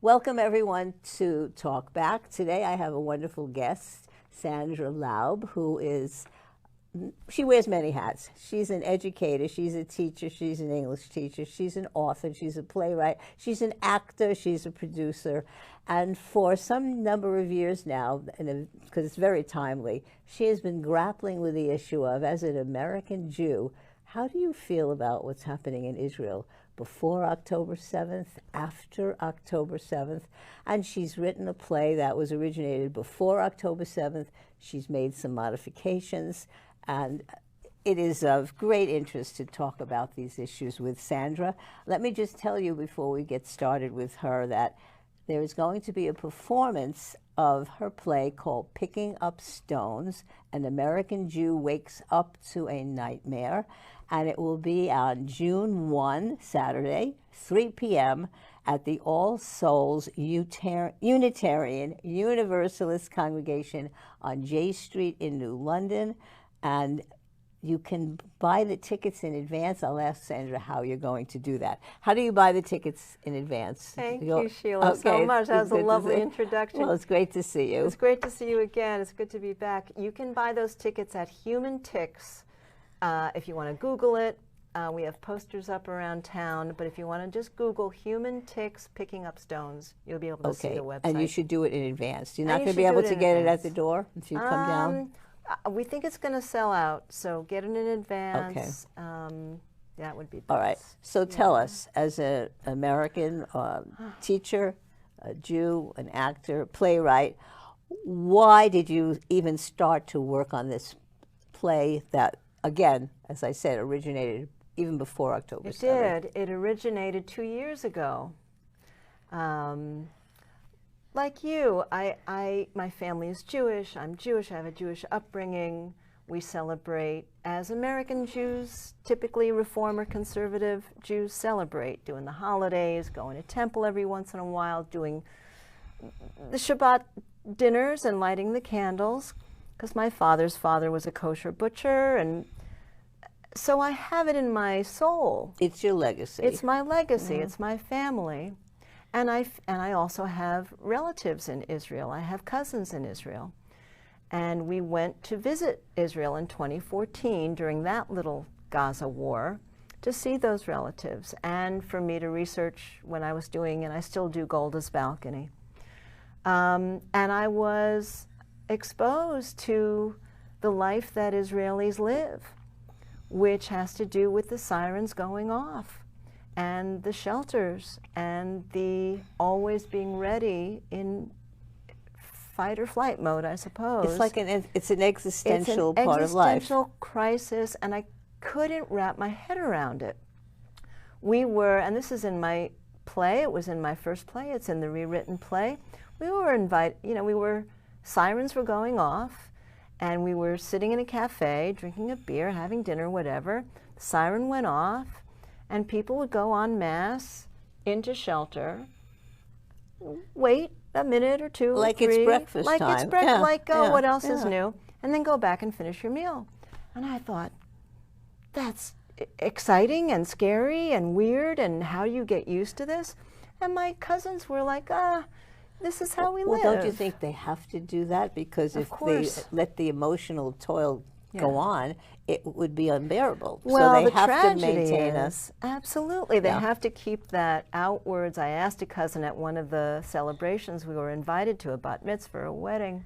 Welcome everyone to Talk Back. Today I have a wonderful guest, Sandra Laub, she wears many hats. She's an educator, she's a teacher, she's an English teacher, she's an author, she's a playwright, she's an actor, she's a producer. And for some number of years now, because it's very timely, she has been grappling with the issue of, as an American Jew, how do you feel about what's happening in Israel before October 7th, after October 7th? And she's written a play that was originated before October 7th. She's made some modifications, and it is of great interest to talk about these issues with Sandra. Let me just tell you before we get started with her that there is going to be a performance of her play called Picking Up Stones, An American Jew Wakes Up to a Nightmare, and it will be on June 1, Saturday, 3 p.m. at the All Souls Unitarian Universalist Congregation on J Street in New London. And you can buy the tickets in advance. I'll ask Sandra how you're going to do that. How do you buy the tickets in advance? Thank you, Sheila, so much. That was a lovely introduction. Well, it's great to see you. It's great to see you again. It's good to be back. You can buy those tickets at Human Tix. If you want to Google it, we have posters up around town. But if you want to just Google Human Tix Picking Up Stones, you'll be able to see the website. And you should do it in advance. You're not going to be able to get it at the door if you come down? We think it's going to sell out, so get it in advance. Okay. That would be best. All right. So tell us, as an American teacher, a Jew, an actor, playwright, why did you even start to work on this play that, again, as I said, originated even before October 7th? It did. It originated 2 years ago. Like you, my family is Jewish. I'm Jewish. I have a Jewish upbringing. We celebrate, as American Jews, typically Reform or Conservative Jews celebrate, doing the holidays, going to temple every once in a while, doing the Shabbat dinners and lighting the candles, because my father's father was a kosher butcher, and so I have it in my soul. It's your legacy. It's my legacy. It's my family. And I also have relatives in Israel. I have cousins in Israel. And we went to visit Israel in 2014 during that little Gaza war to see those relatives, and for me to research when I was doing, and I still do, Golda's Balcony. And I was exposed to the life that Israelis live, which has to do with the sirens going off, and the shelters, and the always being ready in fight or flight mode, I suppose. It's like it's an existential part of life. It's an existential crisis, and I couldn't wrap my head around it. We were, and this is in my play, it was in my first play, it's in the rewritten play. We were invited, sirens were going off, and we were sitting in a cafe, drinking a beer, having dinner, whatever. The siren went off, and people would go en masse into shelter, wait a minute or two, like three, it's breakfast like time. It's breakfast, what else yeah. is new? And then go back and finish your meal. And I thought, that's exciting and scary and weird, and how do you get used to this? And my cousins were like, this is how we live. Well, don't you think they have to do that? Because if they let the emotional toil go on, it would be unbearable. Well, so they the have to tragedy maintain is, absolutely, they have to keep that outwards. I asked a cousin at one of the celebrations we were invited to, a bat mitzvah, a wedding.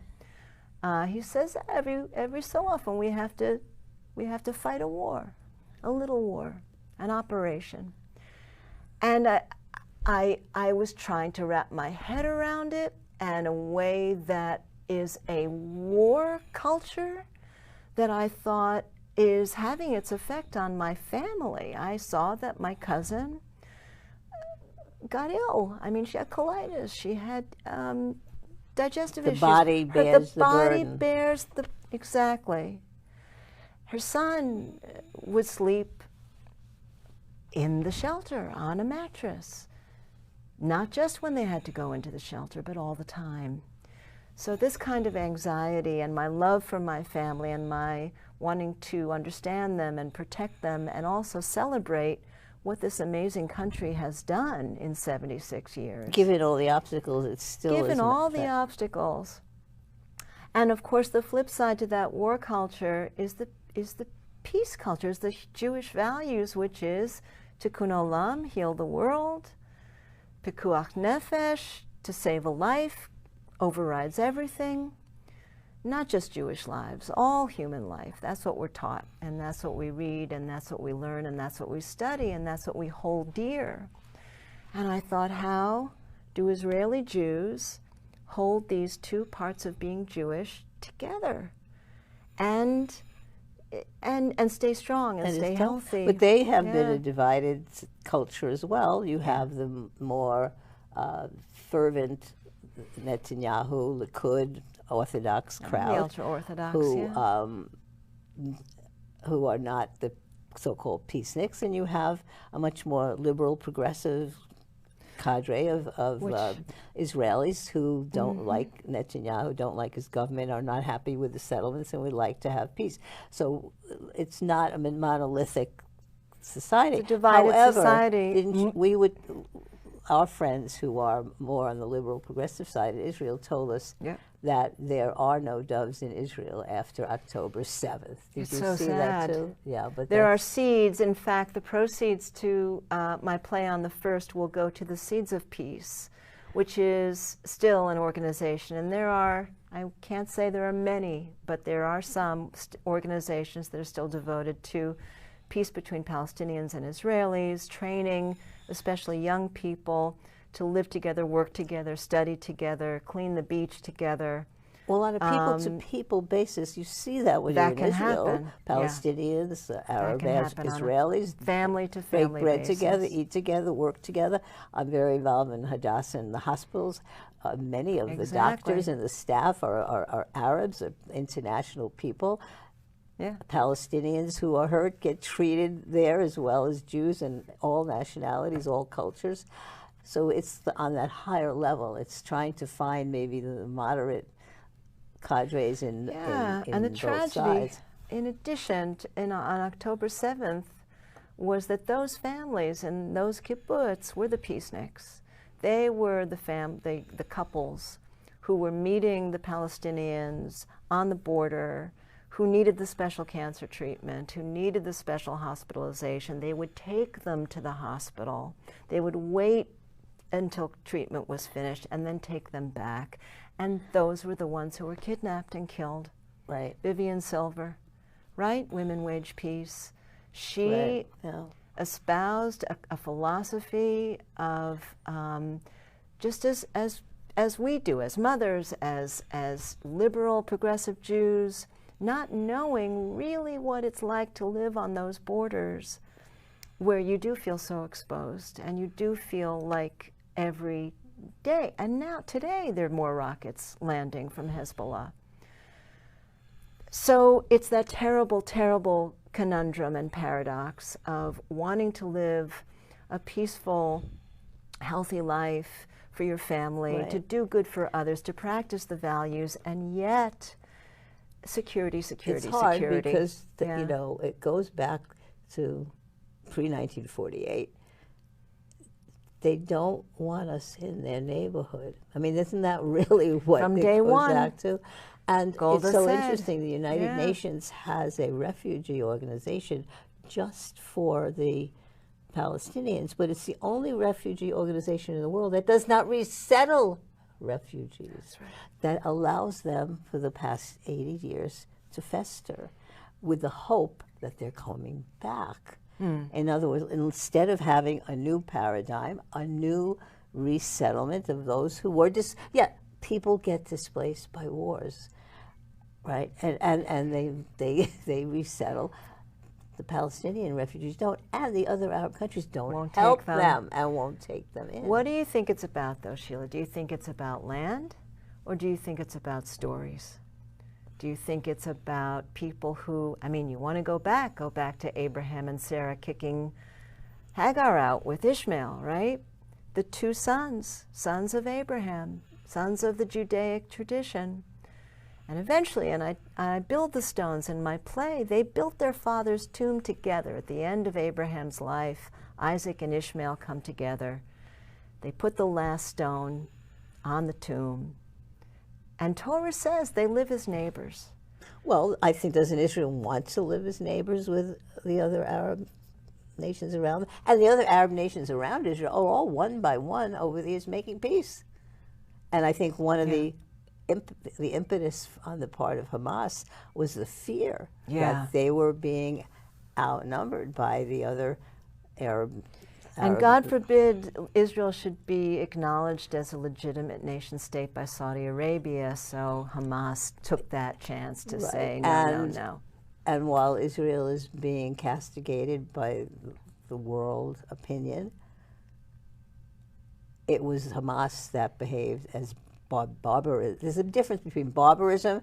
He says every so often we have to fight a war, a little war, an operation. And I was trying to wrap my head around it, and a way that is a war culture that I thought is having its effect on my family. I saw that my cousin got ill. I mean, she had colitis. She had digestive issues. The body bears the burden. The body bears the, exactly. Her son would sleep in the shelter on a mattress. Not just when they had to go into the shelter, but all the time. So this kind of anxiety, and my love for my family, and my wanting to understand them and protect them and also celebrate what this amazing country has done in 76 years. Given all the obstacles, it still Given is all the obstacles. And of course, the flip side to that war culture is the peace culture, is the Jewish values, which is tikkun olam, heal the world, pikuach nefesh, to save a life, overrides everything. Not just Jewish lives, all human life. That's what we're taught, and that's what we read, and that's what we learn, and that's what we study, and that's what we hold dear. And I thought, how do Israeli Jews hold these two parts of being Jewish together and stay strong and stay healthy? But they have been a divided culture as well. You have the more fervent Netanyahu, Likud, Orthodox crowd, the ultra-Orthodox, who are not the so-called peaceniks, and you have a much more liberal, progressive cadre of Israelis who don't like Netanyahu, don't like his government, are not happy with the settlements, and would like to have peace. So it's not a monolithic society. It's a divided society. Our friends who are more on the liberal progressive side of Israel told us that there are no doves in Israel after October 7th. Did you see that too? Yeah, but there are seeds. In fact, the proceeds to my play on the 1st will go to the Seeds of Peace, which is still an organization. And there are, I can't say there are many, but there are some organizations that are still devoted to peace between Palestinians and Israelis, training especially young people to live together, work together, study together, clean the beach together. Well, on a people-to-people basis, you see that when you're in Israel. Palestinians, Arab, Israelis, family to family break bread basis. together, eat together, work together. I'm very involved in Hadassah and the hospitals. Many of the doctors and the staff are Arabs, are international people. Palestinians who are hurt get treated there as well as Jews and all nationalities, all cultures. So it's on that higher level. It's trying to find maybe the moderate cadres in and the both tragedy, sides. in addition, on October 7th, was that those families and those kibbutz were the peaceniks. They were the couples who were meeting the Palestinians on the border, who needed the special cancer treatment, who needed the special hospitalization. They would take them to the hospital. They would wait until treatment was finished and then take them back. And those were the ones who were kidnapped and killed. Right. Vivian Silver, right? Women Wage Peace. She espoused a philosophy of just as we do, as mothers, as liberal, progressive Jews, not knowing really what it's like to live on those borders where you do feel so exposed and you do feel like every day. And now, today, there are more rockets landing from Hezbollah. So it's that terrible, terrible conundrum and paradox of wanting to live a peaceful, healthy life for your family, to do good for others, to practice the values, and yet security. It's hard because you know, it goes back to pre-1948. They don't want us in their neighborhood. I mean, isn't that really what from it day goes one back to? And Golda it's so said, interesting. The United Nations has a refugee organization just for the Palestinians, but it's the only refugee organization in the world that does not resettle refugees, that allows them for the past 80 years to fester with the hope that they're coming back. In other words, instead of having a new paradigm, a new resettlement of those who were people get displaced by wars, right? And they resettle. The Palestinian refugees don't, and the other Arab countries won't help them and won't take them in. What do you think it's about, though, Sheila? Do you think it's about land, or do you think it's about stories? Do you think it's about people who, I mean, you want to go back to Abraham and Sarah kicking Hagar out with Ishmael, right? The two sons of Abraham, sons of the Judaic tradition. And eventually, and I build the stones in my play, they built their father's tomb together at the end of Abraham's life, Isaac and Ishmael come together. They put the last stone on the tomb. And Torah says they live as neighbors. Well, I think, doesn't Israel want to live as neighbors with the other Arab nations around them? And the other Arab nations around Israel are all one by one over the years making peace. And I think one of the impetus on the part of Hamas was the fear that they were being outnumbered by the other Arab. And God forbid Israel should be acknowledged as a legitimate nation state by Saudi Arabia, so Hamas took that chance to say no. And while Israel is being castigated by the world opinion, it was Hamas that behaved as barbarism. There's a difference between barbarism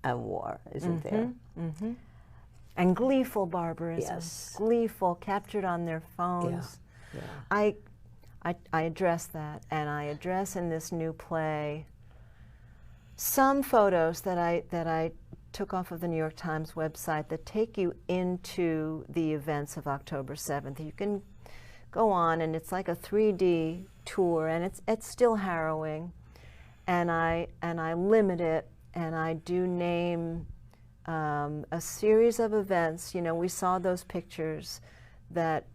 and war, isn't there? And gleeful barbarism. Yes. Gleeful, captured on their phones. I address that, and I address in this new play some photos that I took off of the New York Times website that take you into the events of October 7th. You can go on, and it's like a 3D tour, and it's still harrowing. And I limit it, and I do name a series of events. You know, we saw those pictures, that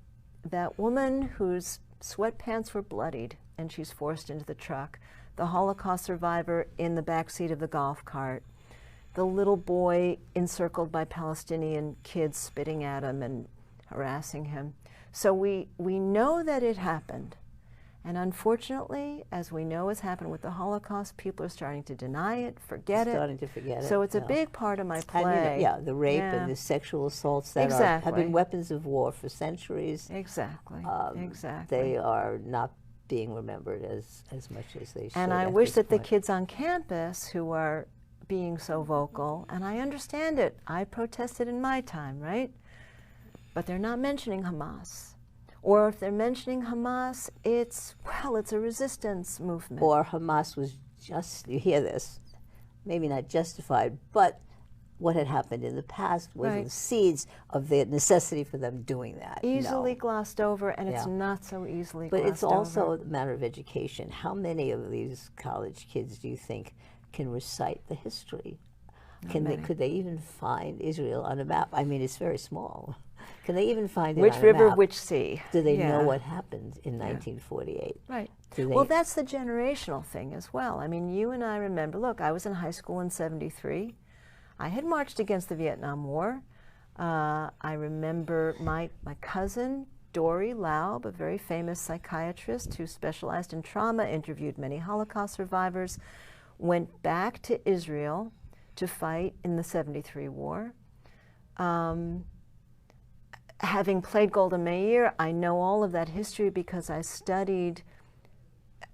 woman whose sweatpants were bloodied and she's forced into the truck, the Holocaust survivor in the back seat of the golf cart, the little boy encircled by Palestinian kids spitting at him and harassing him. So we know that it happened. And unfortunately, as we know has happened with the Holocaust, people are starting to deny it, forget it. Starting to forget it. So it's a big part of my play. And, the rape and the sexual assaults that have been weapons of war for centuries. Exactly. They are not being remembered as much as they should. And I wish that the kids on campus who are being so vocal, and I understand it, I protested in my time, right? But they're not mentioning Hamas. Or if they're mentioning Hamas, it's a resistance movement. Or Hamas was you hear this, maybe not justified, but what had happened in the past was the seeds of the necessity for them doing that. Easily glossed over, and it's not so easily glossed over. But it's also a matter of education. How many of these college kids do you think can recite the history? Could they even find Israel on a map? I mean, it's very small. Can they even find it which on river, a map? which sea? Do they know what happened in 1948? Right. Well, that's the generational thing as well. I mean, you and I remember, look, I was in high school in '73. I had marched against the Vietnam War. I remember my cousin, Sandra Laub, a very famous psychiatrist who specialized in trauma, interviewed many Holocaust survivors, went back to Israel to fight in the '73 war. Having played Golda Meir, I know all of that history because I studied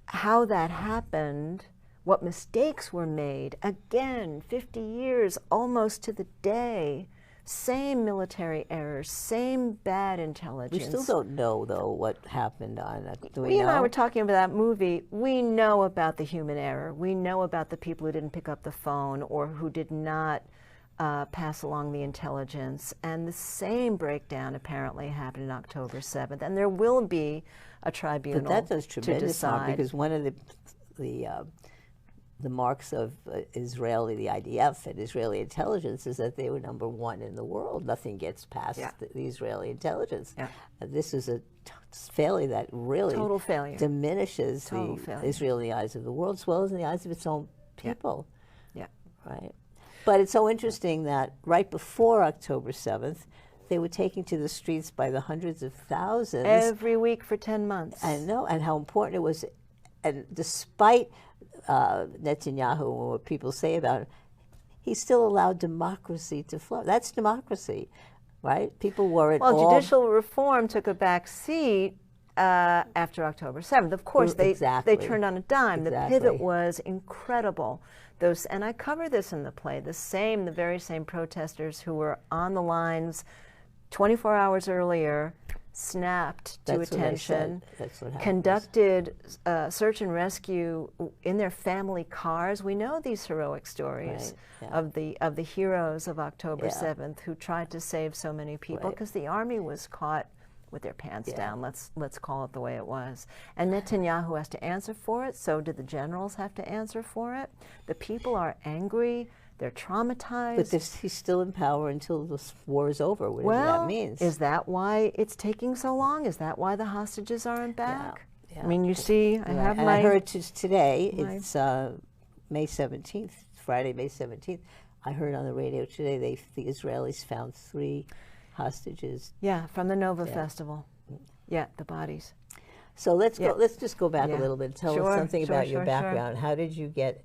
how that happened, what mistakes were made. Again, 50 years, almost to the day, same military errors, same bad intelligence. We still don't know, though, what happened on that. Do we know? You and I were talking about that movie. We know about the human error. We know about the people who didn't pick up the phone or who did not pass along the intelligence, and the same breakdown apparently happened on October 7th, and there will be a tribunal to decide. But that does tremendous harm, because one of the marks of the IDF and Israeli intelligence is that they were #1 in the world. Nothing gets past the Israeli intelligence. This is a failure that really total failure. Diminishes Israel in the eyes of the world, as well as in the eyes of its own people. Right. But it's so interesting that right before October 7th, they were taken to the streets by the hundreds of thousands. Every week for 10 months. I know, and how important it was. And despite Netanyahu and what people say about him, he still allowed democracy to flow. That's democracy, right? People were judicial reform took a back seat after October 7th. Of course, they turned on a dime. The pivot was incredible. And I cover this in the play, the very same protesters who were on the lines 24 hours earlier snapped to attention, conducted search and rescue in their family cars. We know these heroic stories of the heroes of October 7th who tried to save so many people because the army was caught with their pants down. Let's call it the way it was. And Netanyahu has to answer for it. So do the generals have to answer for it. The people are angry. They're traumatized. But he's still in power until this war is over, whatever that means. Is that why it's taking so long? Is that why the hostages aren't back? Yeah. I mean, you see, I heard today, it's May 17th, Friday, May 17th. I heard on the radio today the Israelis found 3 hostages. Yeah, from the Nova Festival. Yeah, the bodies. So let's just go back a little bit. Tell us something about your background. Sure. How did you get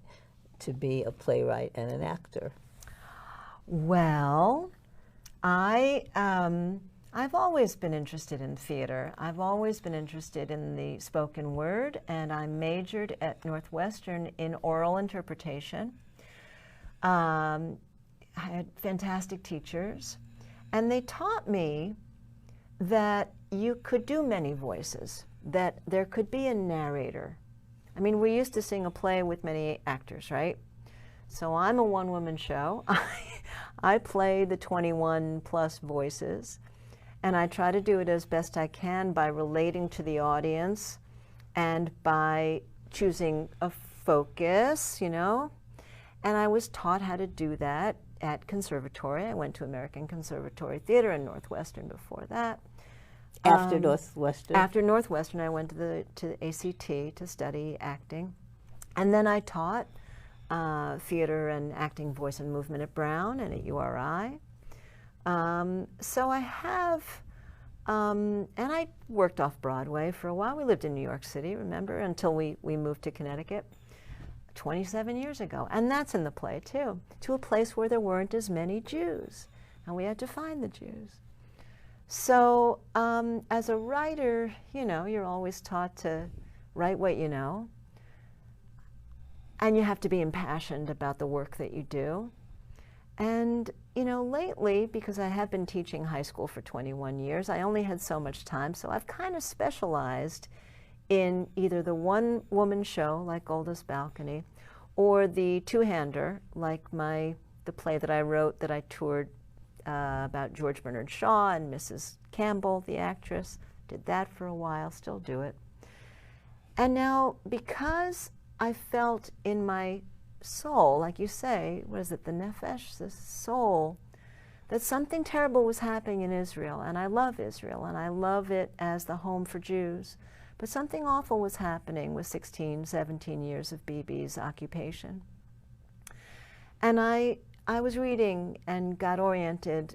to be a playwright and an actor? Well, I've always been interested in theater. I've always been interested in the spoken word, and I majored at Northwestern in oral interpretation. I had fantastic teachers, and they taught me that you could do many voices, that there could be a narrator. I mean, we used to sing a play with many actors, right? So I'm a one-woman show. I play the 21 plus voices, and I try to do it as best I can by relating to the audience and by choosing a focus, you know. And I was taught how to do that at conservatory. I went to American Conservatory Theater in Northwestern before that. After Northwestern? After Northwestern, I went to the ACT to study acting. And then I taught theater and acting, voice and movement at Brown and at URI. So I have, and I worked off Broadway for a while. We lived in New York City, remember, until we moved to Connecticut 27 years ago. And that's in the play, too, to a place where there weren't as many Jews. And we had to find the Jews. So as a writer, you know, you're always taught to write what you know. And you have to be impassioned about the work that you do. And, you know, lately, because I have been teaching high school for 21 years, I only had so much time, so I've kind of specialized in either the one-woman show, like Golda's Balcony, or the two-hander, like the play that I wrote that I toured about George Bernard Shaw and Mrs. Campbell, the actress. Did that for a while, still do it. And now, because I felt in my soul, like you say, what is it, the nefesh, the soul, that something terrible was happening in Israel. And I love Israel, and I love it as the home for Jews. But something awful was happening with 16, 17 years of Bibi's occupation. And I was reading and got oriented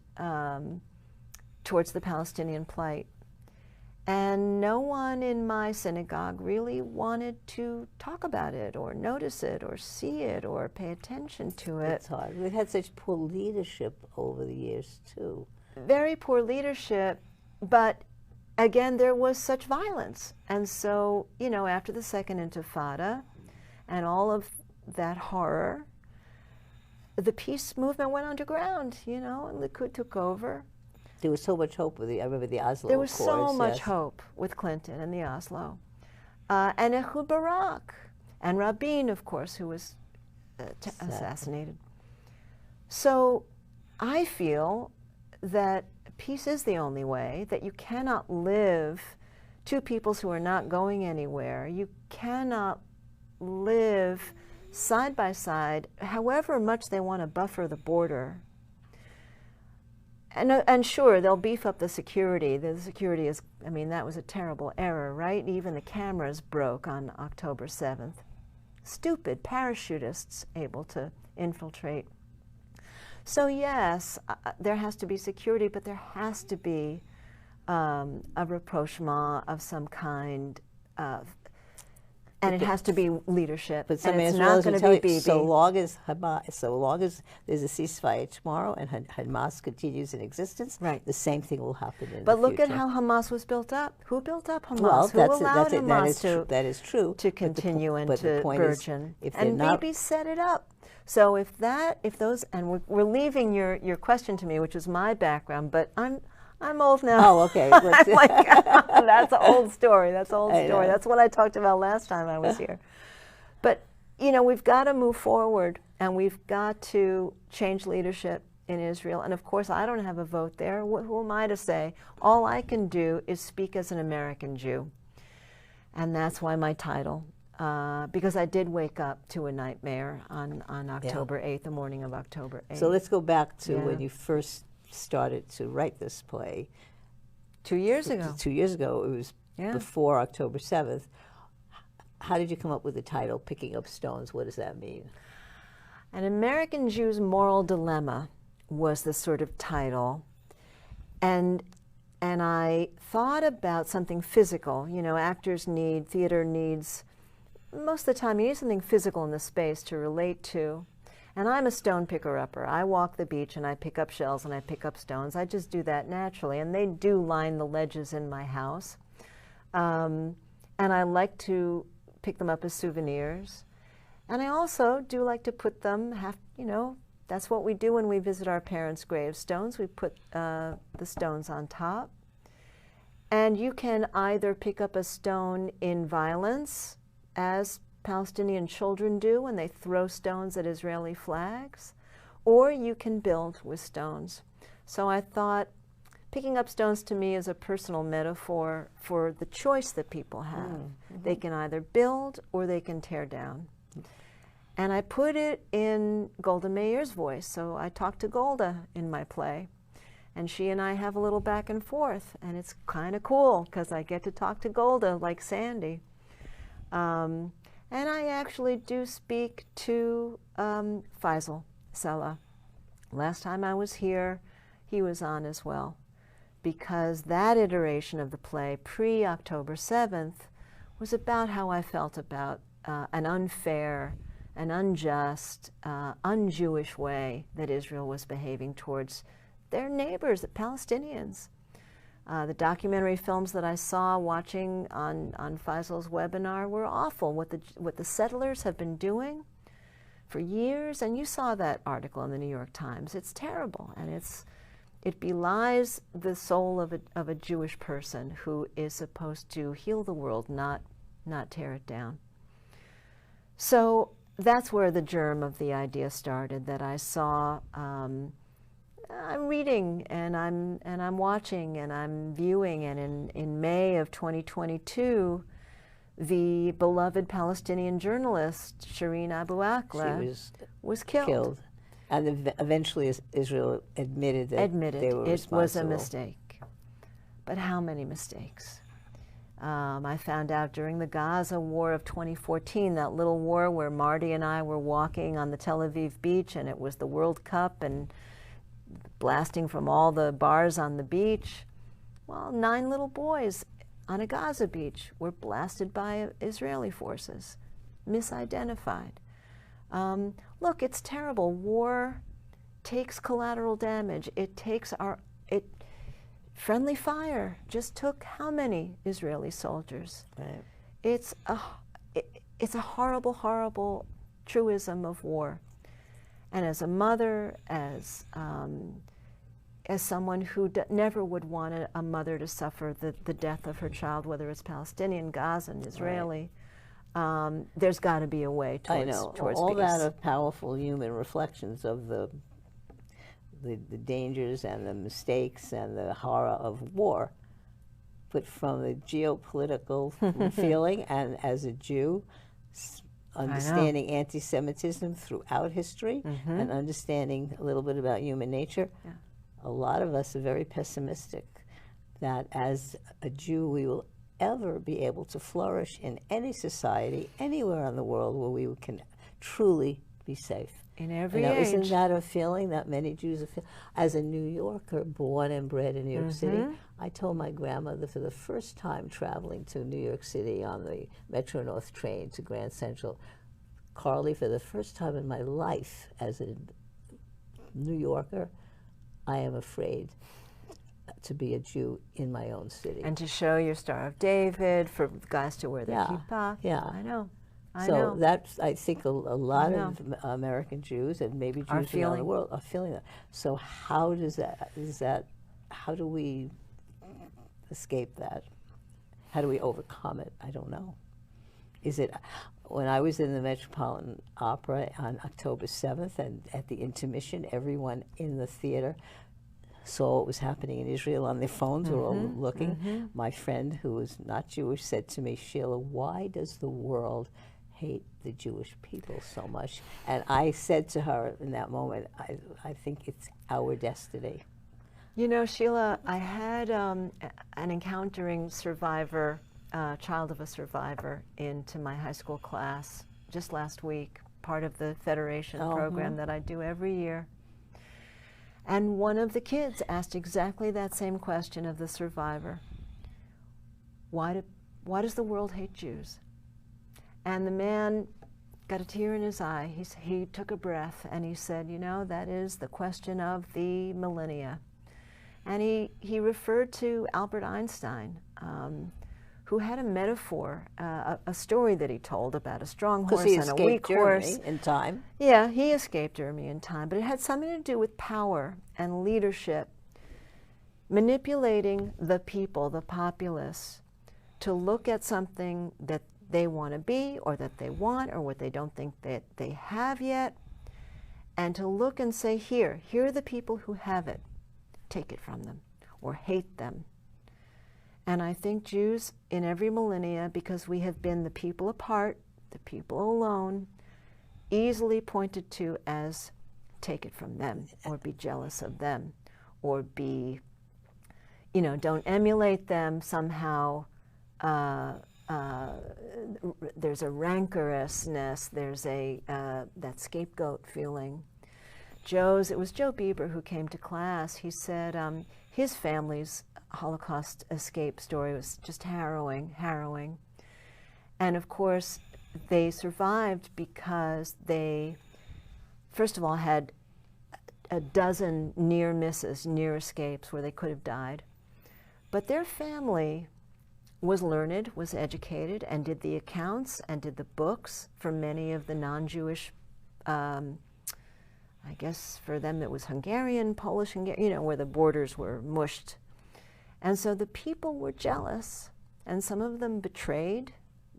towards the Palestinian plight. And no one in my synagogue really wanted to talk about it or notice it or see it or pay attention to it. It's hard. We've had such poor leadership over the years, too. Very poor leadership, but again, there was such violence. And so, you know, after the Second Intifada and all of that horror, the peace movement went underground, you know, and Likud took over. There was so much hope with I remember the Oslo There was Accords, so much hope with Clinton and the Oslo. And Ehud Barak, and Rabin, of course, who was assassinated. So I feel that peace is the only way, that you cannot live two peoples who are not going anywhere. You cannot live side by side, however much they want to buffer the border. And sure, they'll beef up the security. The security is, I mean, that was a terrible error, right? Even the cameras broke on October 7th. Stupid parachutists able to infiltrate. So yes, there has to be security, but there has to be a rapprochement of some kind of, and it has to be leadership. But some it's not going to be Bibi. So long as there's a ceasefire tomorrow and Hamas continues in existence, right, the same thing will happen in But the look future. at how Hamas was built up. Who built up Hamas? Well, Who allowed Hamas that is true. To continue and to burgeon? And Bibi set it up. So if those, and we're leaving your question to me, which is my background, but I'm old now. Oh, okay. Like, that's an old story. That's an old story. That's what I talked about last time I was here. But, you know, we've got to move forward, and we've got to change leadership, in Israel. And of course, I don't have a vote there. Who am I to say? All I can do is speak as an American Jew. And that's why my title, because I did wake up to a nightmare on October 8th, the morning of October 8th. So let's go back to when you first started to write this play. 2 years ago. 2 years ago. It was before October 7th. How did you come up with the title, Picking Up Stones? What does that mean? An American Jew's Moral Dilemma was the sort of title. And I thought about something physical. You know, actors need, theater needs, most of the time you need something physical in the space to relate to. And I'm a stone picker-upper. I walk the beach and I pick up shells and I pick up stones. I just do that naturally. And they do line the ledges in my house. And I like to pick them up as souvenirs. And I also do like to put them, you know, that's what we do when we visit our parents' gravestones. We put the stones on top. And you can either pick up a stone in violence, as Palestinian children do when they throw stones at Israeli flags, or you can build with stones. So I thought picking up stones to me is a personal metaphor for the choice that people have. They can either build or they can tear down. And I put it in Golda Meir's voice. So I talked to Golda in my play. And she and I have a little back and forth. And it's kind of cool because I get to talk to Golda like Sandy. And I actually do speak to Faisal Sela. Last time I was here, he was on as well. Because that iteration of the play, pre-October 7th, was about how I felt about an unfair, an unjust, un-Jewish way that Israel was behaving towards their neighbors, the Palestinians. The documentary films that I saw watching on Faisal's webinar were awful. What the settlers have been doing for years, and you saw that article in the New York Times. It's terrible, and it belies the soul of a Jewish person who is supposed to heal the world, not tear it down. So that's where the germ of the idea started. That I saw. I'm reading and I'm watching and I'm viewing, and in May of 2022, the beloved Palestinian journalist Shireen Abu Akleh was killed. And eventually Israel admitted that they were responsible. It was a mistake. But how many mistakes? I found out during the Gaza war of 2014, that little war where Marty and I were walking on the Tel Aviv beach, and it was the World Cup and blasting from all the bars on the beach. Well, 9 little boys on a Gaza beach were blasted by Israeli forces, misidentified. Look, it's terrible. War takes collateral damage. It takes friendly fire just took how many Israeli soldiers? Right. It's a horrible, horrible truism of war. And as a mother, as someone who never would want a mother to suffer the death of her child, whether it's Palestinian, Gazan, Israeli, there's got to be a way towards all peace. that are powerful human reflections of the dangers and the mistakes and the horror of war. But from the geopolitical feeling, and as a Jew, understanding anti-Semitism throughout history and understanding a little bit about human nature, a lot of us are very pessimistic that as a Jew we will ever be able to flourish in any society, anywhere in the world where we can truly be safe. In every age. Isn't that a feeling that many Jews are feeling? As a New Yorker, born and bred in New York City, I told my grandmother for the first time traveling to New York City on the Metro North train to Grand Central, Carly, for the first time in my life as a New Yorker, I am afraid to be a Jew in my own city. And to show your Star of David, for guys to wear their kippah. Yeah. I know. So that's, I think, a lot of American Jews, and maybe Jews around the world, are feeling that. So how how do we escape that? How do we overcome it? I don't know. Is it when I was in the Metropolitan Opera on October 7th, and at the intermission, everyone in the theater saw what was happening in Israel on their phones. We're all looking. My friend, who was not Jewish, said to me, Sheila, why does the world hate the Jewish people so much? And I said to her in that moment, I think it's our destiny. You know, Sheila, I had an encountering survivor, child of a survivor, into my high school class just last week, part of the Federation program that I do every year. And one of the kids asked exactly that same question of the survivor. Why does the world hate Jews? And the man got a tear in his eye. He took a breath and he said, you know, that is the question of the millennia. And he referred to Albert Einstein, who had a metaphor, a story that he told about a strong horse and a weak horse. In time. Yeah, he escaped Germany in time, but it had something to do with power and leadership, manipulating the people, the populace, to look at something that they want to be or that they want or what they don't think that they have yet, and to look and say, here are the people who have it. Take it from them or hate them. And I think Jews in every millennia, because we have been the people apart, the people alone, easily pointed to as take it from them or be jealous of them or be, you know, don't emulate them somehow. There's a rancorousness, there's that scapegoat feeling. It was Joe Bieber who came to class. He said his family's Holocaust escape story was just harrowing. And of course, they survived because they, first of all, had a dozen near misses, near escapes where they could have died. But their family was learned, was educated, and did the accounts and did the books for many of the non-Jewish, I guess for them it was Hungarian, Polish, you know, where the borders were mushed. And so the people were jealous, and some of them betrayed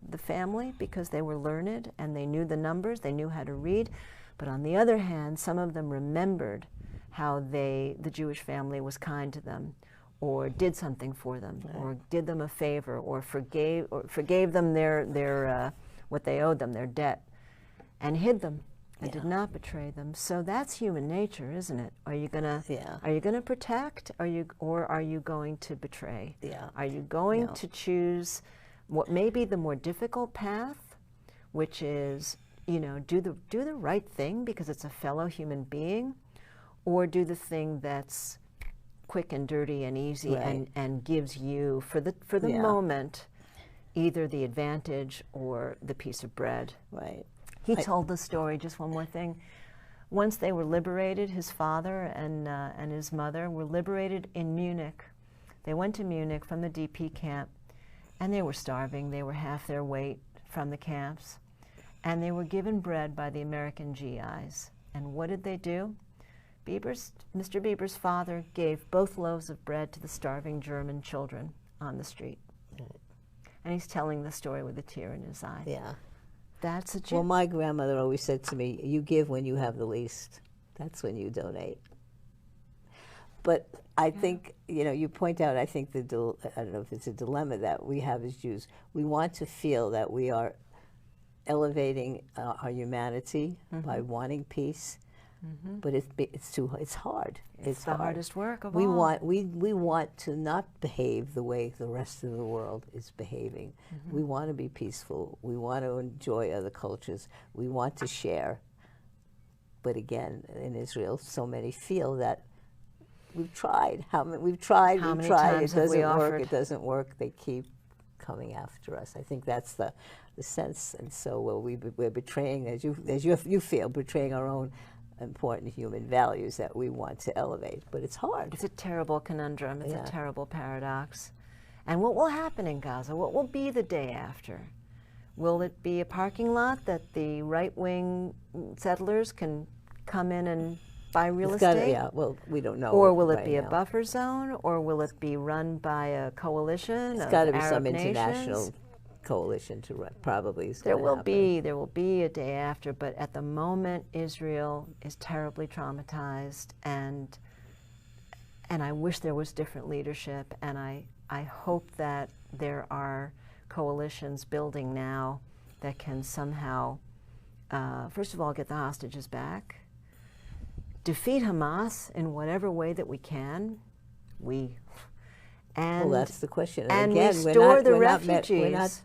the family because they were learned and they knew the numbers, they knew how to read. But on the other hand, some of them remembered how the Jewish family was kind to them, or did something for them, or did them a favor, or forgave them their what they owed them, their debt, and hid them. And did not betray them. So that's human nature, isn't it? Are you gonna protect? Or are you going to betray? Yeah. Are you going to choose what may be the more difficult path, which is, you know, do the right thing because it's a fellow human being, or do the thing that's quick and dirty and easy and gives you for the moment either the advantage or the piece of bread. Right. He told the story, just one more thing. Once they were liberated, his father and his mother were liberated in Munich. They went to Munich from the DP camp, and they were starving. They were half their weight from the camps. And they were given bread by the American GIs. And what did they do? Mr. Bieber's father gave both loaves of bread to the starving German children on the street. And he's telling the story with a tear in his eye. Yeah. That's a Jew. Well, my grandmother always said to me, you give when you have the least. That's when you donate. But I think, you know, you point out, I think, I don't know if it's a dilemma that we have as Jews. We want to feel that we are elevating our humanity by wanting peace. But it's hard. It's the hard. hardest work of we all. We want to not behave the way the rest of the world is behaving. We want to be peaceful. We want to enjoy other cultures. We want to share. But again, in Israel, so many feel that we've tried. We've tried. It doesn't work. They keep coming after us. I think that's the sense. And so we're betraying, as you feel, betraying our own important human values that we want to elevate, but it's hard. It's a terrible conundrum. It's a terrible paradox. And what will happen in Gaza? What will be the day after? Will it be a parking lot that the right-wing settlers can come in and buy real estate? Well, we don't know. Or will it be a buffer zone? Or will it be run by a coalition of Arab nations? It's got to be some international coalition to run. Probably is There going to will happen. there will be a day after, but at the moment Israel is terribly traumatized, and I wish there was different leadership, and I hope that there are coalitions building now that can somehow, first of all, get the hostages back, defeat Hamas in whatever way that we can. Well, that's the question. And again, restore the we're refugees. not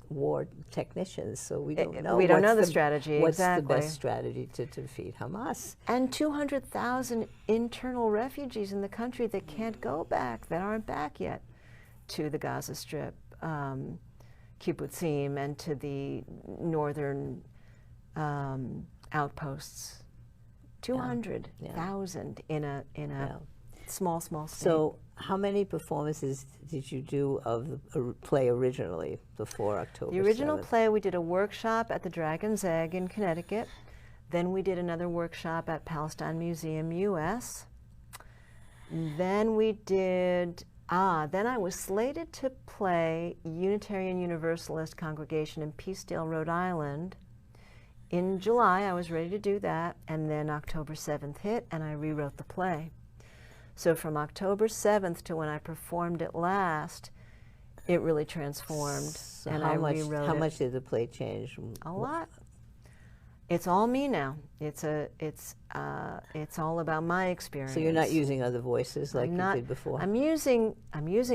war technicians, so we don't know. We don't know the strategy, what's exactly. the best strategy to defeat Hamas? And 200,000 internal refugees in the country that can't go back, that aren't back yet to the Gaza Strip, kibbutzim, and to the northern outposts. 200,000 in a small state. So, how many performances did you do of the play originally before October 7th? The original play, we did a workshop at the Dragon's Egg in Connecticut. Then we did another workshop at Palestine Museum, US. Then we did, then I was slated to play Unitarian Universalist Congregation in Peacedale, Rhode Island. In July, I was ready to do that, and then October 7th hit, and I rewrote the play. So from October 7th to when I performed it last, it really transformed, So and how I much, rewrote How it. much did the play change? A lot. It's all me now. It's all about my experience. So you're not using other voices like I'm you not- did before? I'm using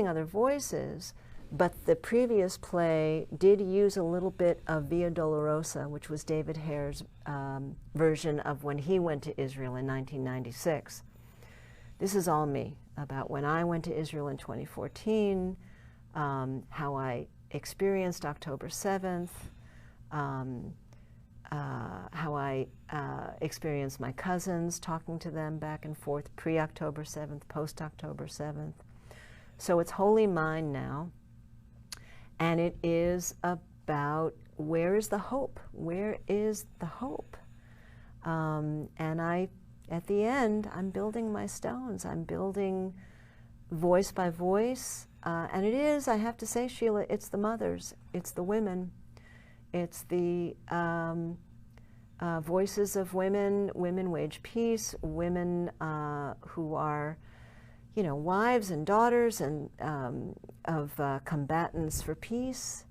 other voices, but the previous play did use a little bit of Via Dolorosa, which was David Hare's version of when he went to Israel in 1996. This is all me, about when I went to Israel in 2014, how I experienced October 7th, how I experienced my cousins, talking to them back and forth pre-October 7th, post-October 7th. So it's wholly mine now, and it is about where is the hope? Where is the hope? And at the end, I'm building my stones. I'm building voice by voice, and it is, I have to say, Sheila, it's the mothers, it's the women, it's the voices of women, women wage peace, women who are, you know, wives and daughters and of combatants for peace,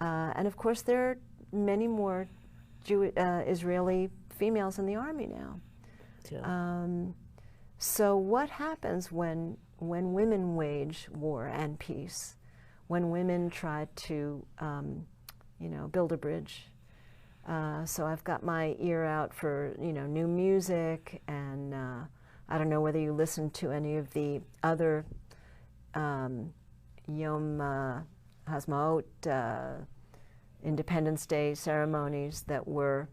and of course there are many more Israeli females in the army now. Yeah. So what happens when women wage war and peace? When women try to, build a bridge? So I've got my ear out for, new music, and I don't know whether you listened to any of the other Yom Ha'atzmaut, Independence Day ceremonies that were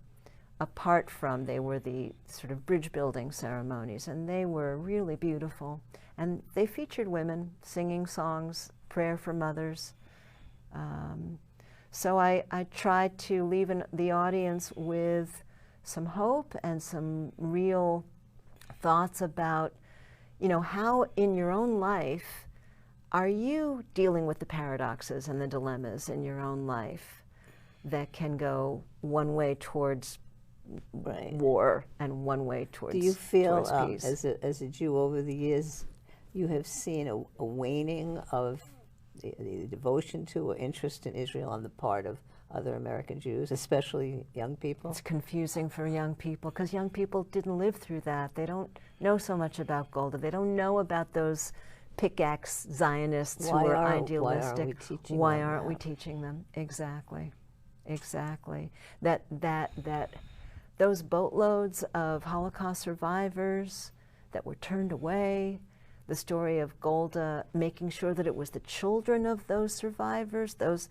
apart from, they were the sort of bridge building ceremonies, and they were really beautiful. And they featured women singing songs, prayer for mothers. So I tried to leave the audience with some hope and some real thoughts about, how in your own life are you dealing with the paradoxes and the dilemmas in your own life that can go one way towards war and one way towards peace. Do you feel, as a Jew over the years, you have seen a waning of the devotion to or interest in Israel on the part of other American Jews, especially young people? It's confusing for young people because young people didn't live through that. They don't know so much about Golda. They don't know about those pickaxe Zionists who are idealistic. Why aren't we teaching them? Exactly. That those boatloads of Holocaust survivors that were turned away, the story of Golda making sure that it was the children of those survivors, those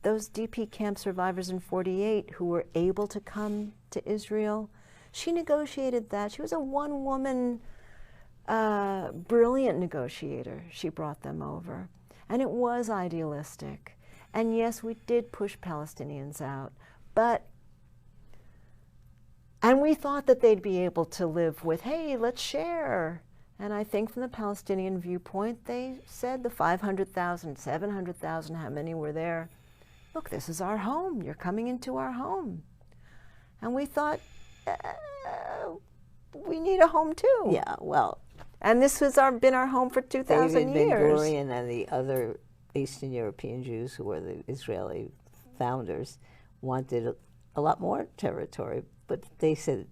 DP camp survivors in '48 who were able to come to Israel. She negotiated that. She was a one-woman, brilliant negotiator. She brought them over. And it was idealistic. And yes, we did push Palestinians out, and we thought that they'd be able to live with, hey, let's share. And I think from the Palestinian viewpoint, they said the 500,000, 700,000, how many were there, look, this is our home. You're coming into our home. And we thought, we need a home too. Yeah, well. And this has been our home for 2,000 David years. Ben-Gurion and the other Eastern European Jews who were the Israeli founders wanted a lot more territory, but they said,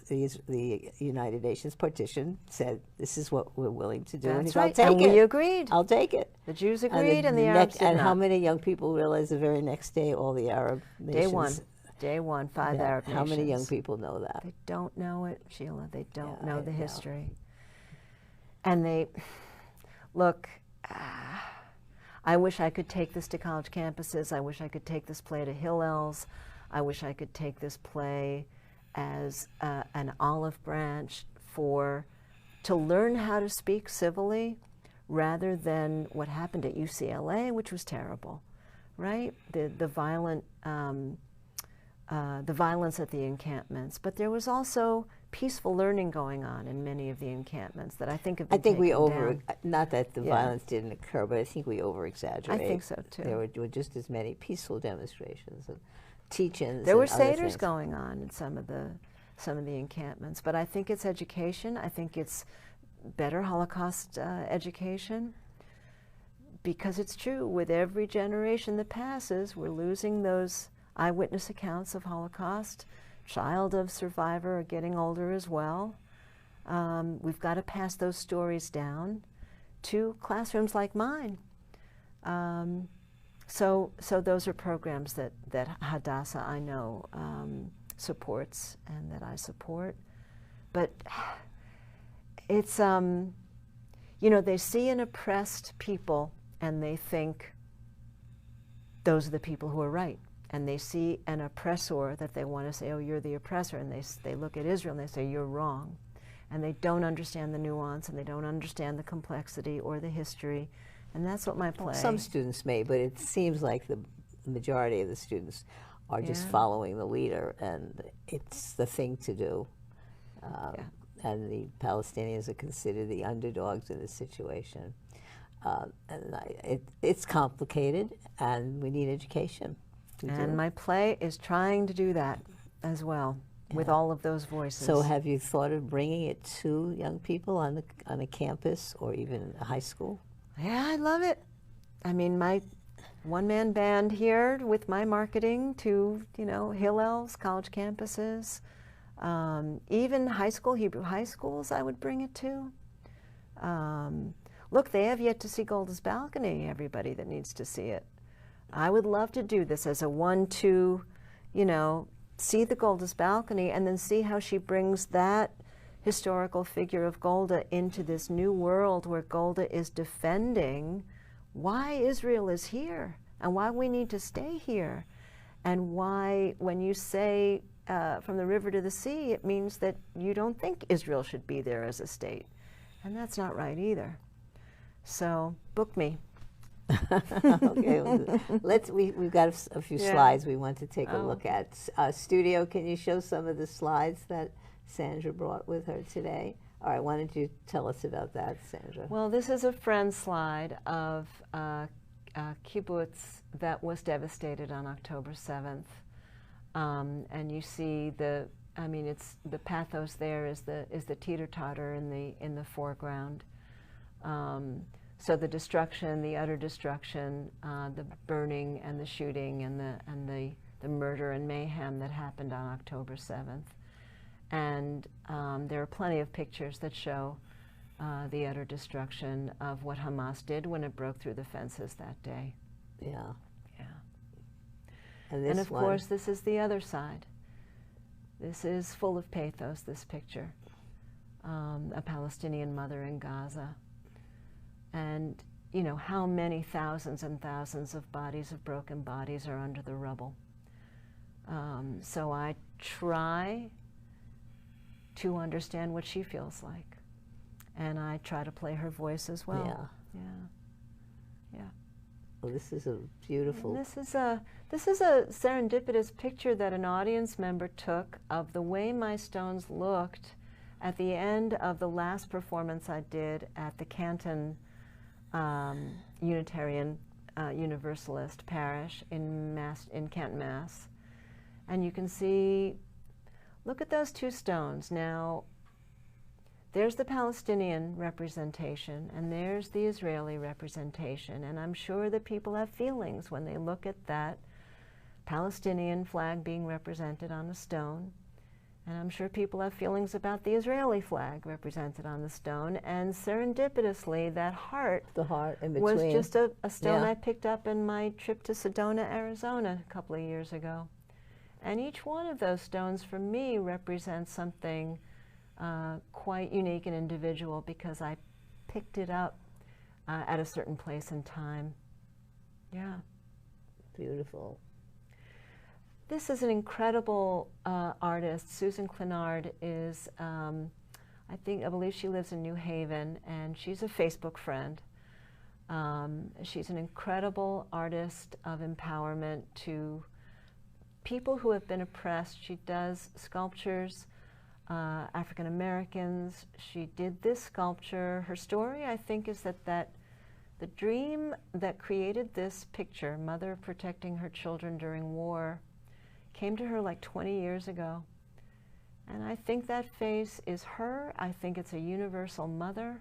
the United Nations partition said, this is what we're willing to do. That's and right. I'll take it. We agreed. I'll take it. The Jews agreed and the Arabs did And not. how many young people realized the very next day all the Arab nations? Day one, 5 Arab nations. How many young people know that? They don't know it, Sheila. They don't know the history. And they, look, I wish I could take this to college campuses. I wish I could take this play to Hillels. I wish I could take this play as an olive branch to learn how to speak civilly rather than what happened at UCLA, which was terrible, right? The violence at the encampments. But there was also peaceful learning going on in many of the encampments that I think have been taken down. Not that the violence didn't occur, but I think we over-exaggerate. I think so, too. There were just as many peaceful demonstrations and teach-ins. There were seders going on in some of the encampments, but I think it's education. I think it's better Holocaust education, because it's true, with every generation that passes, we're losing those eyewitness accounts of Holocaust. Child of survivor are getting older as well. We've got to pass those stories down to classrooms like mine. So those are programs that Hadassah, I know, supports and that I support. But it's, they see an oppressed people and they think those are the people who are right. And they see an oppressor that they want to say, oh, you're the oppressor. And they look at Israel and they say, you're wrong. And they don't understand the nuance and they don't understand the complexity or the history. And that's what my play... Well, some students may, but it seems like the majority of the students are just following the leader, and it's the thing to do. And the Palestinians are considered the underdogs in this situation. It's complicated, and we need education. And my play is trying to do that as well, with all of those voices. So have you thought of bringing it to young people on a campus or even a high school? Yeah, I love it. I mean, my one-man band here with my marketing to, Hillels, college campuses, even high school, Hebrew high schools I would bring it to. Look, they have yet to see Golda's Balcony, everybody that needs to see it. I would love to do this as a 1-2, see the Golda's Balcony and then see how she brings that historical figure of Golda into this new world where Golda is defending why Israel is here and why we need to stay here, and why when you say from the river to the sea, it means that you don't think Israel should be there as a state. And that's not right either. So book me. Okay, we've got a few slides we want to take a look at. Studio, can you show some of the slides that Sandra brought with her today? All right, why don't you tell us about that, Sandra? Well, this is a friend slide of kibbutz that was devastated on October 7th. And you see it's the pathos there is the teeter-totter in the foreground. So the destruction, the utter destruction, the burning and the shooting and the murder and mayhem that happened on October 7th. And there are plenty of pictures that show the utter destruction of what Hamas did when it broke through the fences that day. Yeah. Yeah. And of course, this is the other side. This is full of pathos, this picture. A Palestinian mother in Gaza. And, how many thousands and thousands of broken bodies are under the rubble. So I try to understand what she feels like. And I try to play her voice as well. Yeah. Yeah. Well, this is a beautiful... And this is a serendipitous picture that an audience member took of the way my stones looked at the end of the last performance I did at the Canton Unitarian Universalist parish in Canton, Mass. And you can see, look at those two stones. Now, there's the Palestinian representation, and there's the Israeli representation. And I'm sure that people have feelings when they look at that Palestinian flag being represented on a stone. And I'm sure people have feelings about the Israeli flag represented on the stone. And serendipitously, that heart, the heart in was between. just a stone I picked up in my trip to Sedona, Arizona a couple of years ago. And each one of those stones for me represents something quite unique and individual because I picked it up at a certain place in time. Yeah. Beautiful. This is an incredible artist. Susan Clinard is, I believe she lives in New Haven, and she's a Facebook friend. She's an incredible artist of empowerment to people who have been oppressed. She does sculptures, African Americans. She did this sculpture. Her story, I think, is that the dream that created this picture, mother protecting her children during war, came to her like 20 years ago. And I think that face is her. I think it's a universal mother.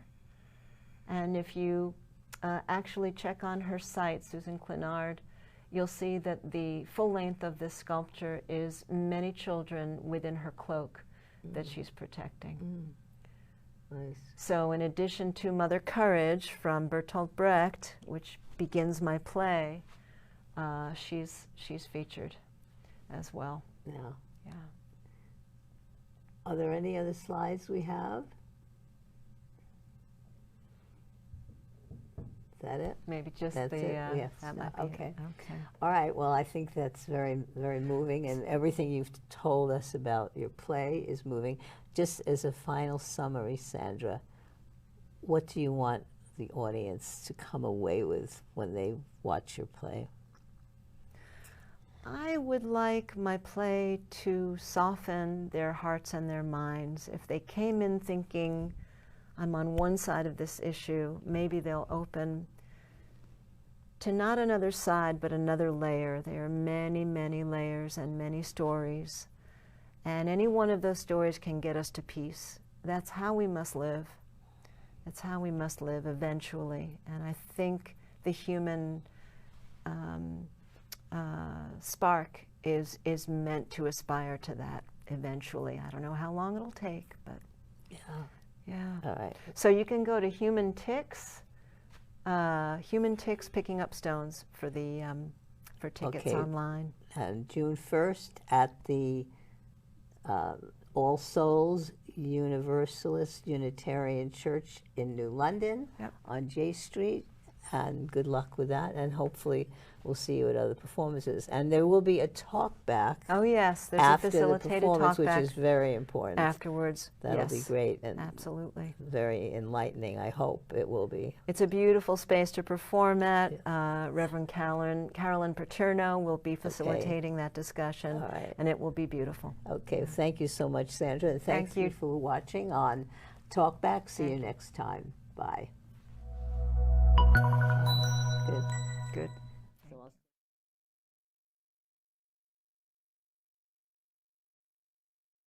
And if you actually check on her site, Susan Clinard, you'll see that the full length of this sculpture is many children within her cloak that she's protecting. Nice. So in addition to Mother Courage from Bertolt Brecht, which begins my play, she's featured as well. Yeah. Yeah. Are there any other slides we have? Is that it? Maybe just That's the, it? Yes. that might be Okay. it. Okay. All right. Well, I think that's very, very moving, and everything you've told us about your play is moving. Just as a final summary, Sandra, what do you want the audience to come away with when they watch your play? I would like my play to soften their hearts and their minds. If they came in thinking, I'm on one side of this issue, maybe they'll open to not another side, but another layer. There are many, many layers and many stories. And any one of those stories can get us to peace. That's how we must live. That's how we must live eventually. And I think the human spark is meant to aspire to that eventually. I don't know how long it'll take, but yeah. All right. So you can go to Human Ticks Picking Up Stones for the for tickets online. And June 1st at the All Souls Universalist Unitarian Church in New London on J Street. And good luck with that, and hopefully we'll see you at other performances. And there will be a talk back. Oh yes, there's after a facilitated the performance, talk back, which is very important. Afterwards, that'll be great and absolutely very enlightening. I hope it will be. It's a beautiful space to perform at. Reverend Carolyn Paterno will be facilitating that discussion, and it will be beautiful. Okay, thank you so much, Sandra, and thank you for watching on Talkback. See you next time. Bye. Good. Good.